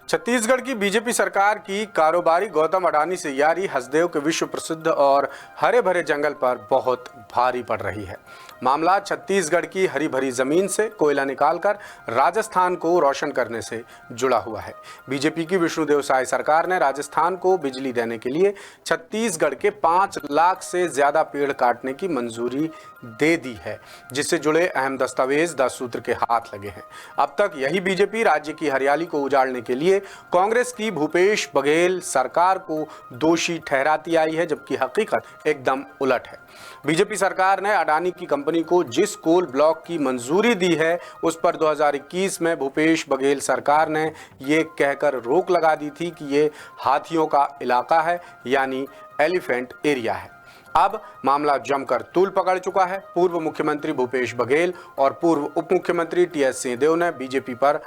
छत्तीसगढ़ की बीजेपी सरकार की कारोबारी गौतम अडानी से यारी हसदेव के विश्व प्रसिद्ध और हरे भरे जंगल पर बहुत भारी पड़ रही है। मामला छत्तीसगढ़ की हरी भरी जमीन से कोयला निकालकर राजस्थान को रोशन करने से जुड़ा हुआ है। बीजेपी की विष्णुदेव साय सरकार ने राजस्थान को बिजली देने के लिए छत्तीसगढ़ के 5 लाख से ज्यादा पेड़ काटने की मंजूरी दे दी है, जिससे जुड़े अहम दस्तावेज 10 सूत्र के हाथ लगे हैं। अब तक यही बीजेपी राज्य की हरियाली को उजाड़ने के लिए कांग्रेस की भूपेश बघेल सरकार को दोषी ठहराती आई है, जबकि हकीकत एकदम उलट है। बीजेपी सरकार ने अडानी की कंपनी को जिस कोल ब्लॉक की मंजूरी दी है, उस पर 2021 में भूपेश बघेल सरकार ने ये कहकर रोक लगा दी थी कि ये हाथियों का इलाका है, यानी एलिफेंट एरिया है। अब मामला जमकर तूल पकड़ चुका है। पूर्व मुख्यमंत्री भूपेश बघेल और पूर्व उप मुख्यमंत्री टीएस सिंहदेव ने बीजेपी पर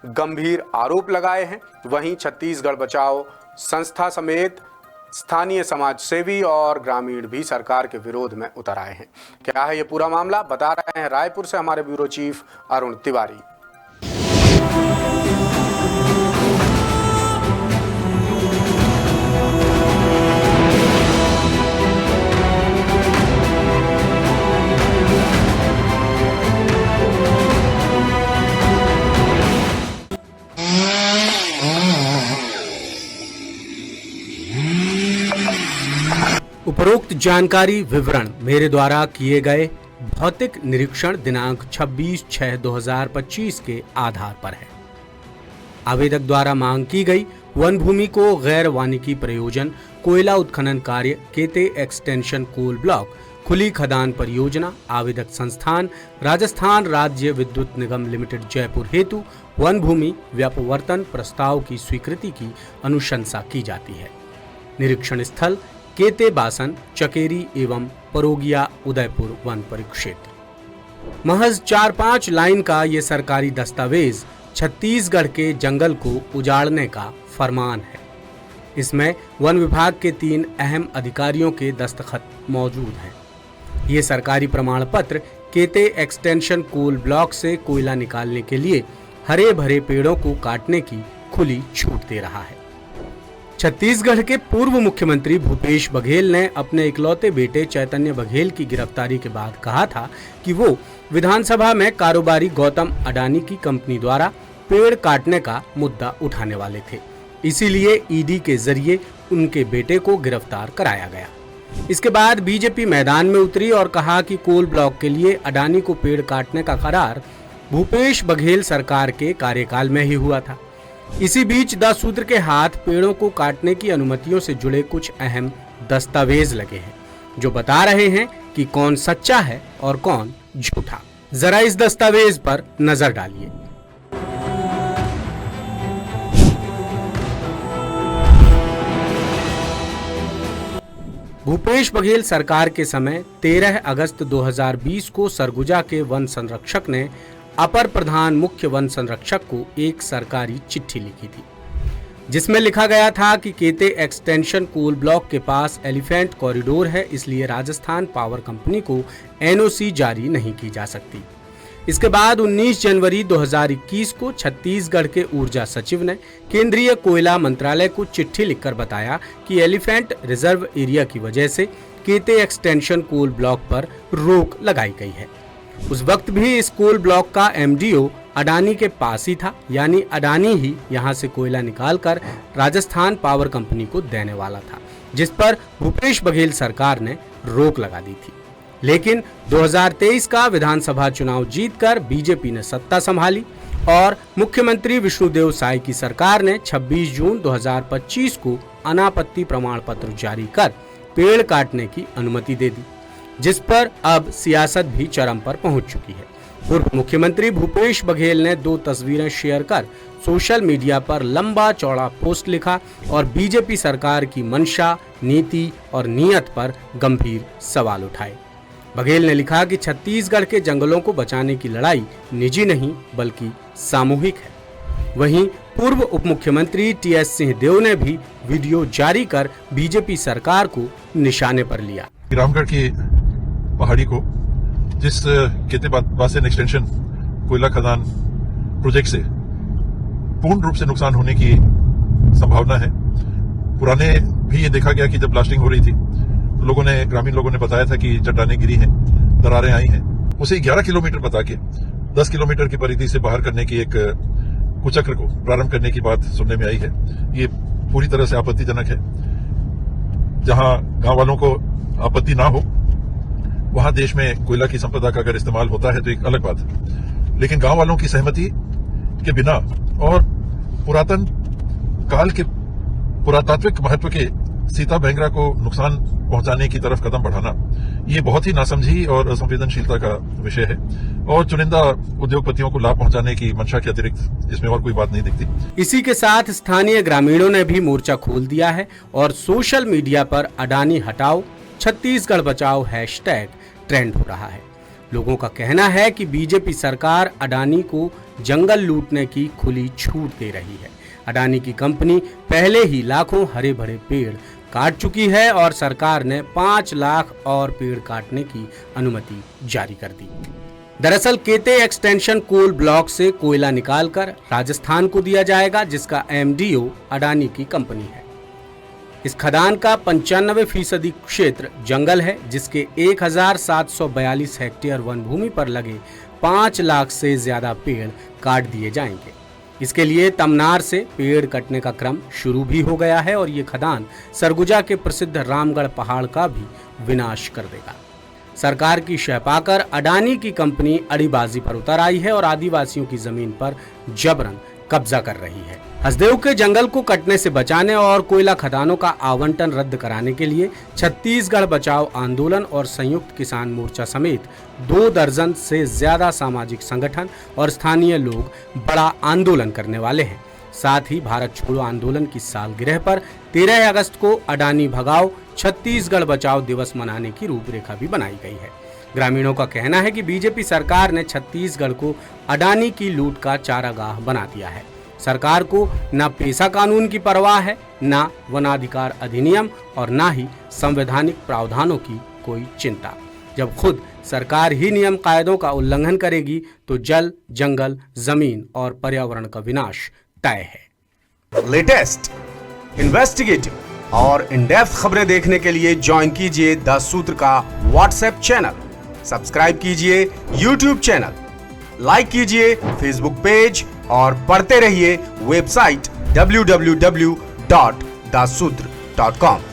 गंभीर आरोप लगाए हैं। वहीं छत्तीसगढ़ बचाओ संस्था समेत स्थानीय समाज सेवी और ग्रामीण भी सरकार के विरोध में उतर आए हैं। क्या है ये पूरा मामला, बता रहे हैं रायपुर से हमारे ब्यूरो चीफ अरुण तिवारी। उपरोक्त जानकारी विवरण मेरे द्वारा किए गए भौतिक निरीक्षण दिनांक 26/6/2025 के आधार पर है। आवेदक द्वारा मांग की गई वन भूमि को गैर वानिकी प्रयोजन कोयला उत्खनन कार्य केते एक्सटेंशन कोल ब्लॉक खुली खदान परियोजना आवेदक संस्थान राजस्थान राज्य विद्युत निगम लिमिटेड जयपुर हेतु वन भूमि व्यापवर्तन प्रस्ताव की स्वीकृति की अनुशंसा की जाती है। निरीक्षण स्थल केते बासन चकेरी एवं परोगिया उदयपुर वन परिक्षेत्र। महज 4-5 लाइन का ये सरकारी दस्तावेज छत्तीसगढ़ के जंगल को उजाड़ने का फरमान है। इसमें वन विभाग के 3 अहम अधिकारियों के दस्तखत मौजूद हैं। ये सरकारी प्रमाण पत्र केते एक्सटेंशन कोल ब्लॉक से कोयला निकालने के लिए हरे भरे पेड़ों को काटने की खुली छूट दे रहा है। छत्तीसगढ़ के पूर्व मुख्यमंत्री भूपेश बघेल ने अपने इकलौते बेटे चैतन्य बघेल की गिरफ्तारी के बाद कहा था कि वो विधानसभा में कारोबारी गौतम अडानी की कंपनी द्वारा पेड़ काटने का मुद्दा उठाने वाले थे। इसीलिए ईडी के जरिए उनके बेटे को गिरफ्तार कराया गया। इसके बाद बीजेपी मैदान में उतरी और कहा कि कोल ब्लॉक के लिए अडानी को पेड़ काटने का करार भूपेश बघेल सरकार के कार्यकाल में ही हुआ था। इसी बीच 10 सूत्र के हाथ पेड़ों को काटने की अनुमतियों से जुड़े कुछ अहम दस्तावेज लगे हैं, जो बता रहे हैं कि कौन सच्चा है और कौन झूठा। जरा इस दस्तावेज पर नजर डालिए। भूपेश बघेल सरकार के समय 13 अगस्त 2020 को सरगुजा के वन संरक्षक ने अपर प्रधान मुख्य वन संरक्षक को एक सरकारी चिट्ठी लिखी थी, जिसमें लिखा गया था कि केते एक्सटेंशन कोल ब्लॉक के पास एलिफेंट कॉरिडोर है, इसलिए राजस्थान पावर कंपनी को एनओसी जारी नहीं की जा सकती। इसके बाद 19 जनवरी 2021 को छत्तीसगढ़ के ऊर्जा सचिव ने केंद्रीय कोयला मंत्रालय को चिट्ठी लिखकर बताया कि एलिफेंट रिजर्व एरिया की वजह से केते एक्सटेंशन कोल ब्लॉक पर रोक लगाई गई है। उस वक्त भी इस कोल ब्लॉक का एमडीओ अडानी के पास ही था, यानी अडानी ही यहां से कोयला निकालकर राजस्थान पावर कंपनी को देने वाला था, जिस पर भूपेश बघेल सरकार ने रोक लगा दी थी। लेकिन 2023 का विधानसभा चुनाव जीतकर बीजेपी ने सत्ता संभाली और मुख्यमंत्री विष्णुदेव साय की सरकार ने 26 जून 2025 को अनापत्ति प्रमाण पत्र जारी कर पेड़ काटने की अनुमति दे दी, जिस पर अब सियासत भी चरम पर पहुंच चुकी है। पूर्व मुख्यमंत्री भूपेश बघेल ने 2 तस्वीरें शेयर कर सोशल मीडिया पर लंबा चौड़ा पोस्ट लिखा और बीजेपी सरकार की मंशा, नीति और नीयत पर गंभीर सवाल उठाए। बघेल ने लिखा कि छत्तीसगढ़ के जंगलों को बचाने की लड़ाई निजी नहीं बल्कि सामूहिक है। वहीं पूर्व उप मुख्यमंत्री टीएस सिंहदेव ने भी वीडियो जारी कर बीजेपी सरकार को निशाने पर लिया। रामगढ़ की पहाड़ी को जिस केते बासन एक्सटेंशन कोयला खदान प्रोजेक्ट से पूर्ण रूप से नुकसान होने की संभावना है। पुराने भी ये देखा गया कि जब ब्लास्टिंग हो रही थी तो ग्रामीण लोगों ने बताया था कि चट्टानें गिरी हैं, दरारें आई हैं। उसे 11 किलोमीटर बता के 10 किलोमीटर की परिधि से बाहर करने की एक कुचक्र को प्रारंभ करने की बात सुनने में आई है। ये पूरी तरह से आपत्तिजनक है। जहां गांव वालों को आपत्ति ना हो वहां देश में कोयला की संपदा का अगर इस्तेमाल होता है तो एक अलग बात है, लेकिन गांव वालों की सहमति के बिना और पुरातन काल के पुरातात्विक महत्व के सीता बैंगरा को नुकसान पहुंचाने की तरफ कदम बढ़ाना ये बहुत ही नासमझी और असंवेदनशीलता का विषय है और चुनिंदा उद्योगपतियों को लाभ पहुंचाने की मंशा के अतिरिक्त इसमें और कोई बात नहीं दिखती। इसी के साथ स्थानीय ग्रामीणों ने भी मोर्चा खोल दिया है और सोशल मीडिया पर अडानी हटाओ छत्तीसगढ़ बचाओ हैशटैग ट्रेंड हो रहा है। लोगों का कहना है कि बीजेपी सरकार अडानी को जंगल लूटने की खुली छूट दे रही है। अडानी की कंपनी पहले ही लाखों हरे भरे पेड़ काट चुकी है और सरकार ने 5 लाख और पेड़ काटने की अनुमति जारी कर दी। दरअसल केते एक्सटेंशन कोल ब्लॉक से कोयला निकालकर राजस्थान को दिया जाएगा, जिसका एमडीओ अडानी की कंपनी है। इस खदान का 95% क्षेत्र जंगल है, जिसके 1742 हेक्टेयर वन भूमि पर लगे 5 लाख से ज्यादा पेड़ काट दिए जाएंगे। इसके लिए तमनार से पेड़ कटने का क्रम शुरू भी हो गया है और ये खदान सरगुजा के प्रसिद्ध रामगढ़ पहाड़ का भी विनाश कर देगा। सरकार की शह पाकर अडानी की कंपनी अड़ीबाजी पर उतर आई है और आदिवासियों की जमीन पर जबरन कब्जा कर रही है। हसदेव के जंगल को कटने से बचाने और कोयला खदानों का आवंटन रद्द कराने के लिए छत्तीसगढ़ बचाओ आंदोलन और संयुक्त किसान मोर्चा समेत 2 दर्जन से ज्यादा सामाजिक संगठन और स्थानीय लोग बड़ा आंदोलन करने वाले हैं। साथ ही भारत छोड़ो आंदोलन की सालगिरह पर 13 अगस्त को अडानी भगाओ छत्तीसगढ़ बचाओ दिवस मनाने की रूपरेखा भी बनाई गई है। ग्रामीणों का कहना है कि बीजेपी सरकार ने छत्तीसगढ़ को अडानी की लूट का चारागाह बना दिया है। सरकार को न पेशा कानून की परवाह है, न वनाधिकार अधिनियम और न ही संवैधानिक प्रावधानों की कोई चिंता। जब खुद सरकार ही नियम कायदों का उल्लंघन करेगी तो जल, जंगल, जमीन और पर्यावरण का विनाश तय है। लेटेस्ट, इन्वेस्टिगेटिव और इन डेप्थ खबरें देखने के लिए ज्वाइन कीजिए द सूत्र का व्हाट्सएप चैनल, सब्सक्राइब कीजिए यूट्यूब चैनल, लाइक कीजिए फेसबुक पेज और पढ़ते रहिए वेबसाइट www.dasudr.com।